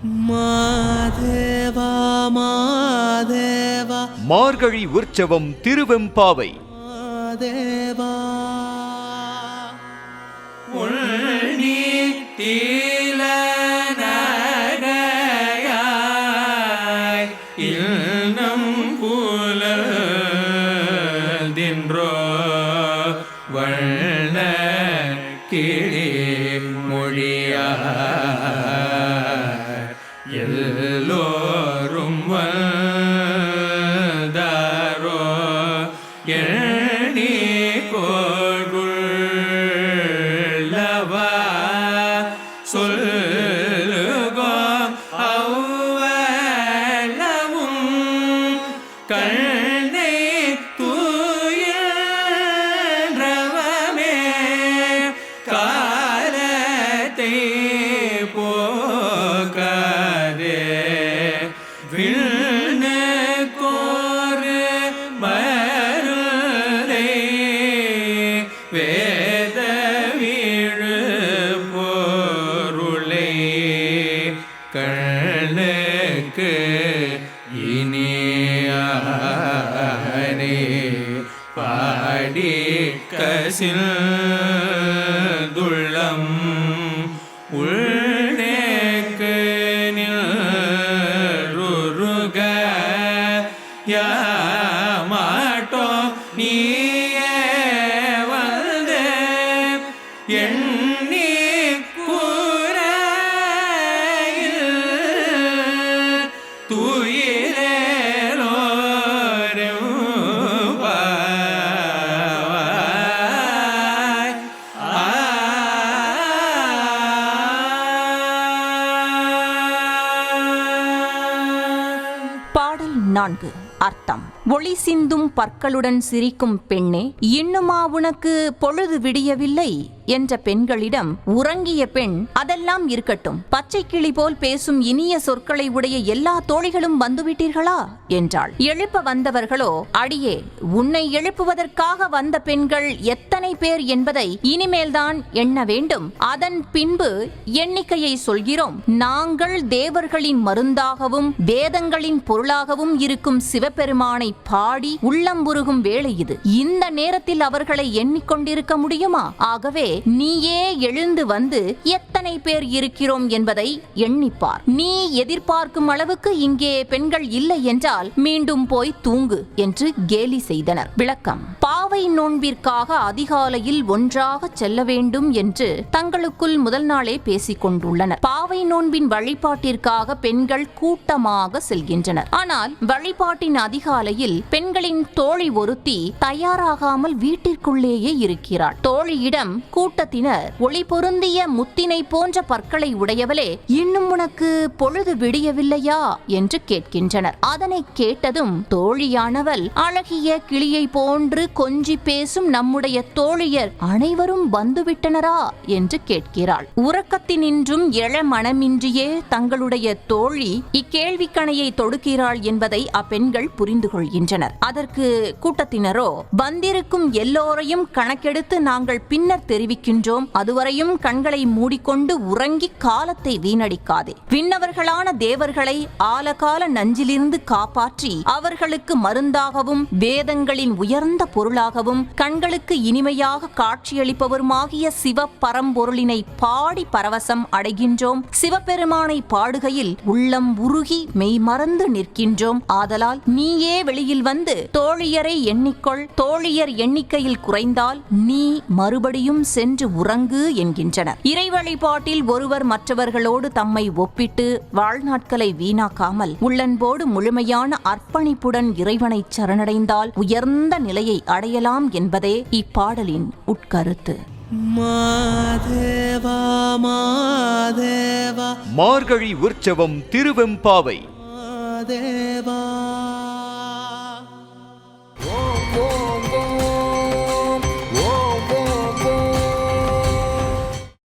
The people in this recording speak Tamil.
மாதேவா மாதேவா மார்கழி உற்சவம் திருவெம்பாவை. மாதேவா உள்நீத்தில நகையாய் இல்லம் புலதின்றோ வண்ண கிளி மொழியார் எல்லோரும் வந்தாரோ எண்ணி கொள்ளுள்ளவா சொல்லுகோ அவ்வளவும் கண்ணை தூயன்றவமே காலத்தை போக்காதே விண்ணகோரு மருளை வேத வீழு பொருளை கண்ணுக்கு இனியானே பாடி கசிந்துள்ளம் உள்நேக்கு நில்ருக யாமாட்டோ நீயே வந்து எண்ணி கூரையில் துயிலோருவாய். பாடல் 4. அர்த்தம். ஒளி சிந்தும் பற்களுடன் சிரிக்கும் பெண்ணே, இன்னுமா உனக்கு பொழுது விடியவில்லை என்ற பெண்களிடம் உறங்கிய பெண், அதெல்லாம் இருக்கட்டும், பச்சை கிளி போல் பேசும் இனிய சொற்களை உடைய எல்லா தோழிகளும் வந்துவிட்டீர்களா என்றாள். எழுப்ப வந்தவர்களோ, அடியே, உன்னை எழுப்புவதற்காக வந்த பெண்கள் எத்தனை பேர் என்பதை இனிமேல்தான் எண்ண வேண்டும். அதன் பின்பு எண்ணிக்கையை சொல்கிறோம். நாங்கள் தேவர்களின் மருந்தாகவும் வேதங்களின் பொருளாகவும் இருக்கும் சிவபெருமானை பாடி உள்ளம்புருகும் வேளை இது. இந்த நேரத்தில் அவர்களை எண்ணிக்கொண்டிருக்க முடியுமா? ஆகவே நீயே எழுந்து வந்து எத்தனை பேர் இருக்கிறோம் என்பதை எண்ணிப்பார். நீ எதிர்பார்க்கும் அளவுக்கு இங்கே பெண்கள் இல்லை என்றால் மீண்டும் போய் தூங்கு என்று கேலி செய்தனர். விளக்கம். பாவை நோன்பிற்காக அதிகாலையில் ஒன்றாக செல்ல வேண்டும் என்று தங்களுக்குள் முதல் நாளே பேசிக் கொண்டுள்ளனர். பாவை நோன்பின் வழிபாட்டிற்காக பெண்கள் கூட்டமாக செல்கின்றனர். ஆனால் வழிபாட்டின் அதிகாலையில் பெண்களின் தோழி ஒருத்தி தயாராகாமல் வீட்டிற்குள்ளேயே இருக்கிறாள். தோழியிடம் கூட்டத்தினர், ஒளி பொருந்திய முத்தினை போன்ற பற்களை உடையவளே, இன்னும் உனக்கு பொழுது விடியவில்லையா என்று கேட்கின்றனர். அதனை கேட்டதும் தோழியானவள், அழகிய கிளியை போன்று கொஞ்சி பேசும் நம்முடைய தோழியர் அனைவரும் வந்துவிட்டனரா என்று கேட்கிறாள். உறக்கத்தினின்றும் எழ மனமின்றியே தங்களுடைய தோழி இக்கேள்விக்கணையை தொடுக்கிறாள் என்பதை அப்பெண்கள் புரிந்து கொள்கின்றனர். அதற்கு கூட்டத்தினரோ, வந்திருக்கும் எல்லோரையும் கணக்கெடுத்து நாங்கள் பின்னர் தெரிவிக்கின்றோம். அதுவரையும் கண்களை மூடிக்கொண்டு உறங்கி காலத்தை வீணடிக்காதே. விண்ணவர்களான தேவர்களை ஆலகால நஞ்சிலிருந்து காப்பாற்றி அவர்களுக்கு மருந்தாகவும் வேதங்களின் உயர்ந்த பொருளாகவும் கண்களுக்கு இனிமையாக காட்சியளிப்பவருமாகிய சிவ பரம்பொருளினை பாடி பரவசம் அடைகின்றோம். சிவபெருமானை பாடுகையில் உள்ளம் உருகி மெய் மறந்து நிற்கின்றோம். ஆதலால் நீயே வெளியில் வந்து தோழியரை எண்ணிக்கொள். தோழியர் எண்ணிக்கையில் குறைந்தால் நீ மறுபடியும் சென்று உறங்கு என்கின்றனர். இறை வழிபாட்டில் ஒருவர் மற்றவர்களோடு தம்மை ஒப்பிட்டு வாழ்நாட்களை வீணாக்காமல் உள்ளன்போடு முழுமையான அர்ப்பணிப்புடன் இறைவனை சரணடைந்தால் உயர்ந்த நிலையை அடையலாம் என்பதே இப்பாடலின் உட்கருத்து. மாதேவா மாதேவா மார்கழி உற்சவம் திருவெம்பாவை. மாதேவா